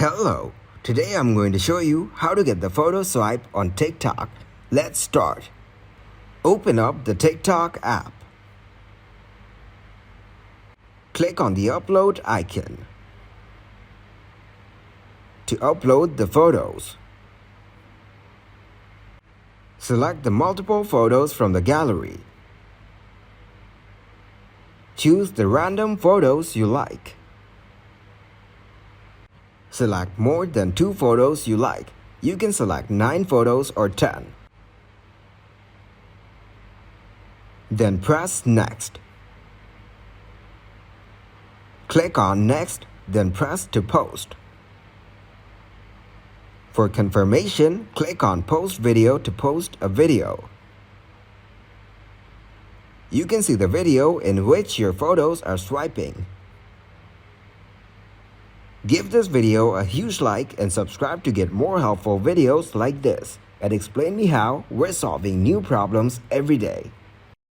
Hello, today I'm going to show you how to get the photo swipe on TikTok. Let's start. Open up the TikTok app. Click on the upload icon. To upload the photos, select the multiple photos from the gallery. Choose the random photos you like. Select more than 2 photos you like. You can select 9 photos or 10. Then press Next. Click on Next, then press to post. For confirmation, click on Post Video to post a video. You can see the video in which your photos are swiping. Give this video a huge like and subscribe to get more helpful videos like this. At Explain Me How, we're solving new problems every day.